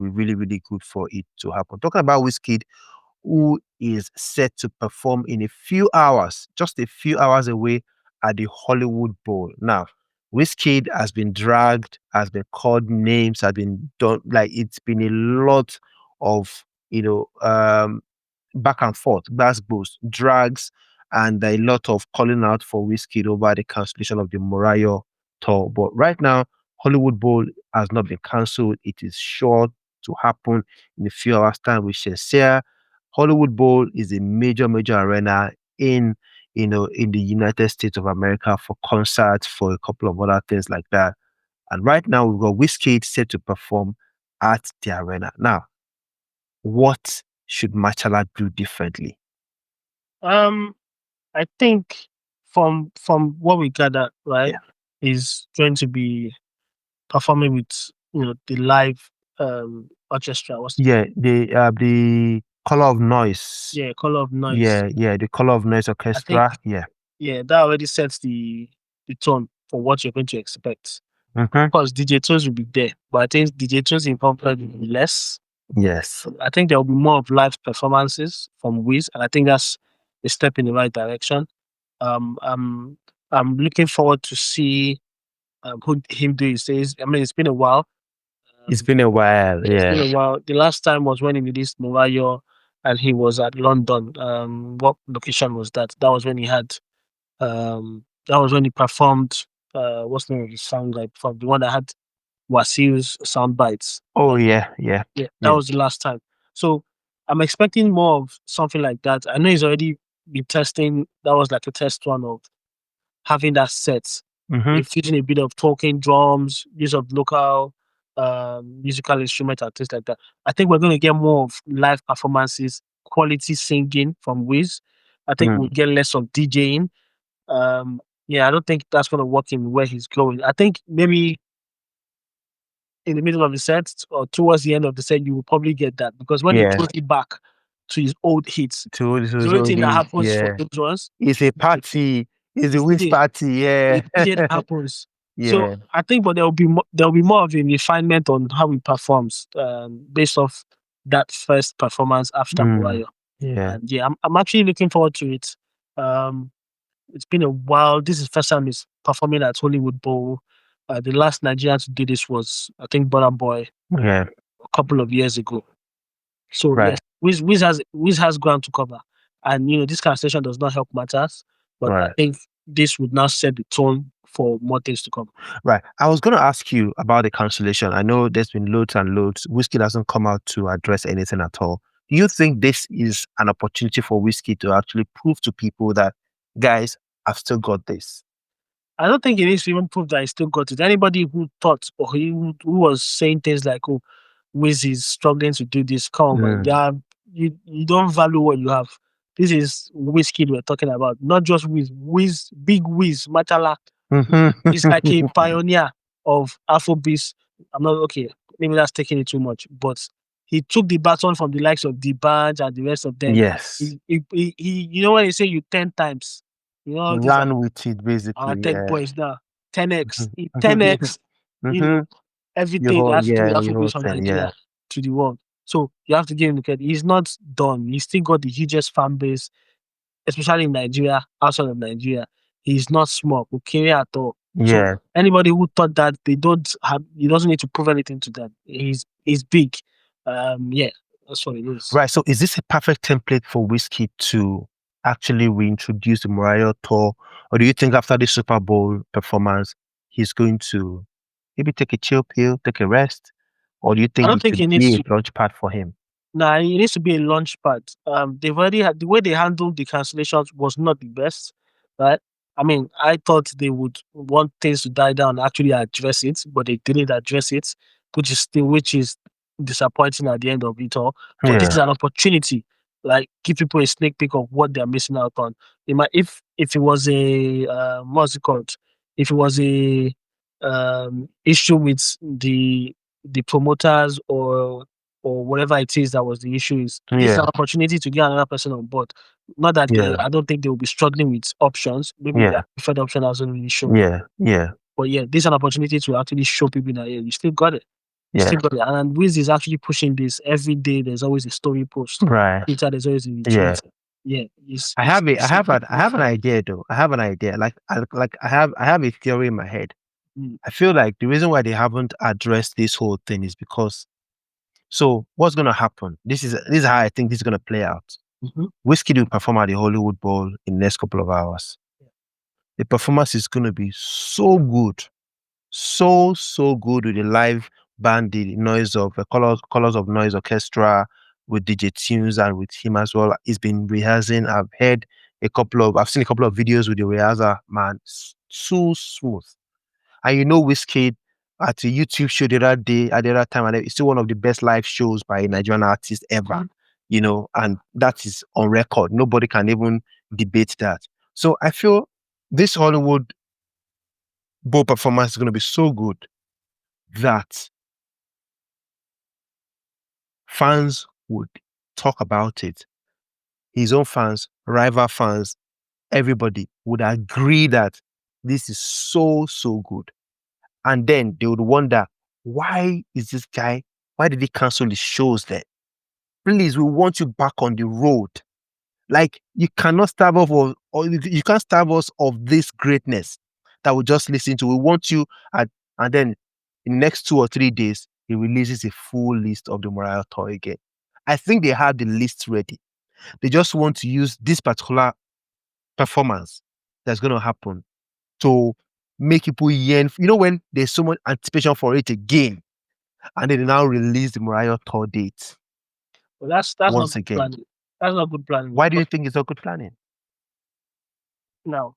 be really, really good for it to happen. Talking about Wizkid, who is set to perform in a few hours, just a few hours away at the Hollywood Bowl. Now, Wizkid has been dragged, has been called names, has been done, like it's been a lot of, back and forth, boost, drags, and a lot of calling out for Wizkid over the cancellation of the Morayo tour. But right now, Hollywood Bowl has not been cancelled. It is sure to happen in a few hours' time with Shenseea. Hollywood Bowl is a major, major arena in the United States of America for concerts, for a couple of other things like that. And right now, we've got Wizkid set to perform at the arena. Now, what should Machala do differently? Um, I think from what we gather, right, Yeah. is going to be performing with the live orchestra. Yeah, the Color of Noize. Yeah, Color of Noize. Yeah, the Color of Noize I think Orchestra. Yeah. that already sets the tone for what you're going to expect. Mm-hmm. Of course, DJ Tunes will be there, but I think DJ Tunes involved will be less. Yes. I think there will be more of live performances from Wiz, and I think that's a step in the right direction. Um, I'm I'm looking forward to see who him do his days. I mean, it's been a while. It's been a while. It's been Yeah. a while. The last time was when he released Morayo, and he was at London. What location was that? That was when he had. That was when he performed. What's the name of the song I performed? The one that had Wasiu's sound bites. Oh yeah, yeah, Yeah, that yeah. was the last time. So I'm expecting more of something like that. I know he's already been testing. That was like a test one of having that set, Mm-hmm. infusing a bit of talking drums, use of local musical instrument and things like that. I think we're going to get more of live performances, quality singing from Wiz. I think we'll get less of DJing. Yeah, I don't think that's going to work in where he's going. I think maybe in the middle of the set or towards the end of the set, you will probably get that because when he Yeah. throws it back to his old hits, To the only thing that happens for yeah. those ones It's a party. It's a Wiz DJ. party. Yeah. DJ that happens. So Yeah. I think, but there'll be more of a refinement on how he performs based off that first performance after Morayo. Yeah. And yeah, I'm actually looking forward to it. Um, it's been a while. This is the first time he's performing at Hollywood Bowl. The last Nigerian to do this was, I think, Burna Boy Yeah. a couple of years ago. So Right. yes, Wiz has ground to cover, and this cancellation does not help matters. But I Right. think this would now set the tone for more things to come. Right. I was going to ask you about the cancellation. I know there's been loads and loads. Wizkid hasn't come out to address anything at all. Do you think this is an opportunity for Wizkid to actually prove to people that, guys, I've still got this? I don't think it needs to even prove that he still got it. Anybody who thought or who was saying things like, "Oh, Wiz is struggling to do this," come on, man. You don't value what you have. This is Wizkid we're talking about, not just Wiz, big Wiz, Machala. He's like a pioneer of Afrobeats. I'm not okay. Maybe that's taking it too much, but he took the baton from the likes of the band and the rest of them. Yes. He when they say you 10 times, Run with it, basically. our tech boys now 10x, 10x, everything Your has to do with whole Afrobeats from thing, Nigeria to the world. So you have to give him the credit. He's not done. He's still got the hugest fan base, especially in Nigeria, outside of Nigeria. He's not small, okay at all. Yeah. So anybody who thought that he doesn't need to prove anything to them. He's big. Yeah, that's what it is. Right. So is this a perfect template for Wizkid to actually reintroduce the Morayo tour? Or do you think after the Super Bowl performance, he's going to maybe take a chill pill, take a rest? Or do you think I don't think he needs to. a launch pad for him? Nah, it needs to be a launch pad. They've already had the way they handled the cancellations was not the best, right? I mean, I thought they would want things to die down and actually address it, but they didn't address it, which is disappointing at the end of it all. But this is an opportunity, like give people a sneak peek of what they're missing out on. If it was a what's it called? If it was a issue with the promoters or whatever it is that was the issue this is an opportunity to get another person on board. Not that I don't think they will be struggling with options. Maybe their preferred option hasn't really shown. Yeah. But yeah, this is an opportunity to actually show people that you still got it. Yeah. And Wiz is actually pushing this every day. There's always a story post. Right. Twitter, there's always a Yeah. retweet. Yeah, I have a, I have an idea though. I have an idea. I have a theory in my head. Mm. I feel like the reason why they haven't addressed this whole thing is because, so what's gonna happen? This is how I think this is gonna play out. Mm-hmm. Wizkid will perform at the Hollywood Bowl in the next couple of hours. The performance is gonna be so good, so good with the live band, the noise of the colors of noise orchestra with DJ Tunes and with him as well. He's been rehearsing. I've seen a couple of videos with the rehearsal, man. So smooth. And you know Wizkid at a YouTube show the other day, at the other time, and it's still one of the best live shows by a Nigerian artist ever, and that is on record. Nobody can even debate that. So I feel this Hollywood Bowl performance is going to be so good that fans would talk about it. His own fans, rival fans, everybody would agree that this is so good. And then they would wonder, why is this guy, why did he cancel his shows then? Please, we want you back on the road. Like, you cannot starve off or you can't starve us of this greatness that we just listen to. We want you and then in the next 2 or 3 days, he releases a full list of the Morayo tour again. I think they have the list ready. They just want to use this particular performance that's going to happen to make people yearn. You know, when there's so much anticipation for it again, and then they now release the Morayo tour date Well, that's once not good again. planning. That's not good planning. Why do you think it's not good planning? Now,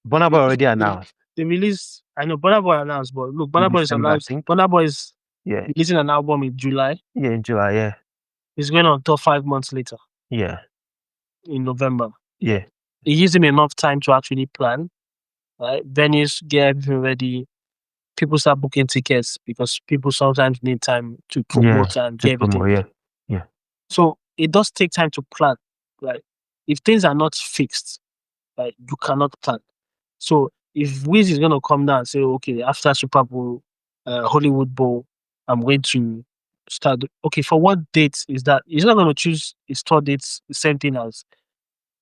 Burna Boy already announced. the release. I know Burna Boy announced, but look, In Burna Boy is December, I announced. think. Burna Boy is Yeah. releasing an album in July. Yeah, in July, yeah. He's going on tour 5 months later. Yeah. In November. Yeah. It gives him enough time to actually plan. Right? Venues, get everything ready. People start booking tickets because people sometimes need time to promote and get everything. Yeah. So it does take time to plan. Right? If things are not fixed, right, you cannot plan. So if Wiz is gonna come down and say, okay, after Super Bowl, Hollywood Bowl, I'm going to start. Okay, for what date is that? He's not gonna choose his tour dates the same thing as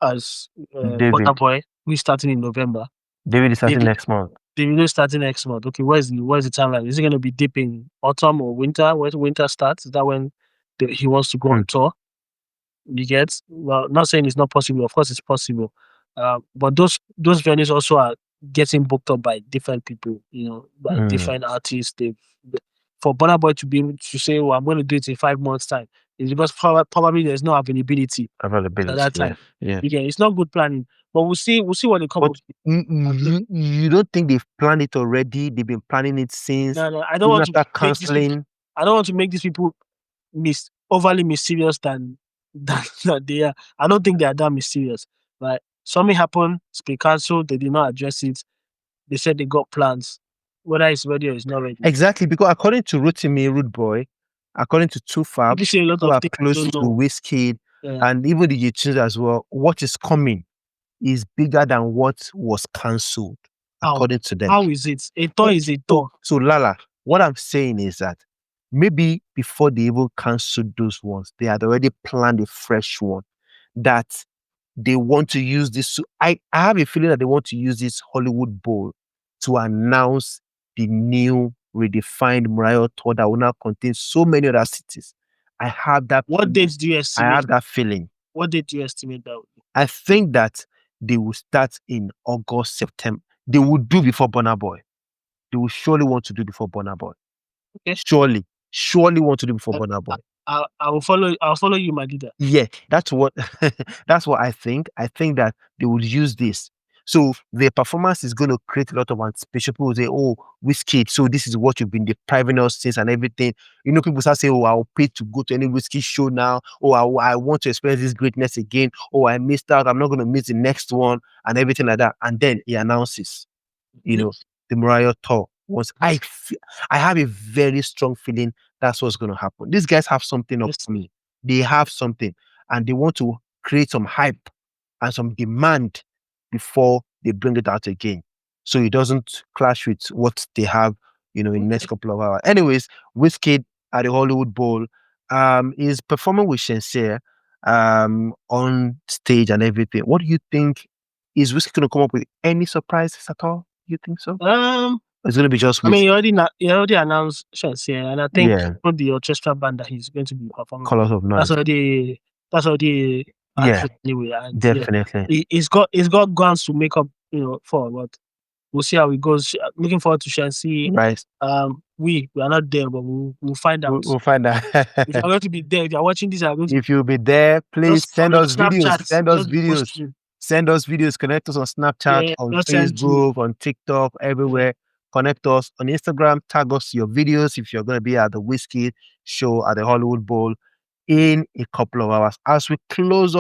David. Burna Boy, who is starting in November. David is starting next month. David is starting next month. Okay, where's the timeline? Is it gonna be deep in autumn or winter? Where winter starts? Is that when he wants to go on tour? You get? Well, not saying it's not possible. Of course, it's possible. But those venues also are getting booked up by different people. By different artists. For Burna Boy to be able to say, "Oh, I'm going to do it in 5 months' time," is because probably there's no availability at that time. Yeah. Again, it's not good planning. But we'll see what they come up with. You don't think they've planned it already? They've been planning it since. No, I don't want to make these people overly mysterious than they are. I don't think they are that mysterious. Right? Something happened, it's been cancelled, they did not address it. They said they got plans. Whether it's ready or it's not ready. Exactly, because according to Rotimi Rude Boy, according to Tufab, people are close to Wizkid and even the YouTubers as well. What is coming is bigger than what was cancelled, according to them. How is it? A tour is a tour. So Lala, what I'm saying is that maybe before they even cancelled those ones, they had already planned a fresh one that they want to use this. I have a feeling that they want to use this Hollywood Bowl to announce the new redefined Morayo tour that will now contain so many other cities. I have that. What dates do you estimate? I have that feeling. What date do you estimate that? I think that they will start in August, September. They will do before Burna Boy. They will surely want to do before Burna Boy. Okay. Surely want to do before Burna Boy. I will follow. I'll follow you, my leader. Yeah, that's what I think. I think that they will use this. So their performance is going to create a lot of anticipation. People will say, "Oh, Wizkid, so this is what you've been depriving us since and everything." People start saying, "Oh, I'll pay to go to any Wizkid show now. Oh, I want to experience this greatness again. Oh, I missed out. I'm not going to miss the next one and everything like that." And then he announces, the Morayo tour. I have a very strong feeling that's what's going to happen. These guys have something up to me. They have something, and they want to create some hype and some demand before they bring it out again, so it doesn't clash with what they have in next Okay. couple of hours. Anyways, Wizkid at the Hollywood Bowl is performing with Shenseea on stage and everything. What do you think? Is Wizkid going to come up with any surprises at all? You think so? It's going to be just I mean, with he already announced Shenseea, and I think yeah, on the orchestra band that he's going to be performing with, Colors of that's Noise. already that's already Yeah, accurate anyway. And yeah, definitely. he's got guns to make up, for. But we'll see how it goes. Looking forward to Shenseea. Right. We are not there, but we'll find We'll, out. we'll find out. If you're going to be there, if you're watching this, I'm going to If you'll be there, please just from send your us videos. Snapchat, Send us just post videos. it. Send us videos. Connect us on Snapchat, Yeah, on just send me. Facebook, on TikTok, Yeah. everywhere. Connect us on Instagram. Tag us your videos if you're going to be at the Wizkid show at the Hollywood Bowl in a couple of hours. As we close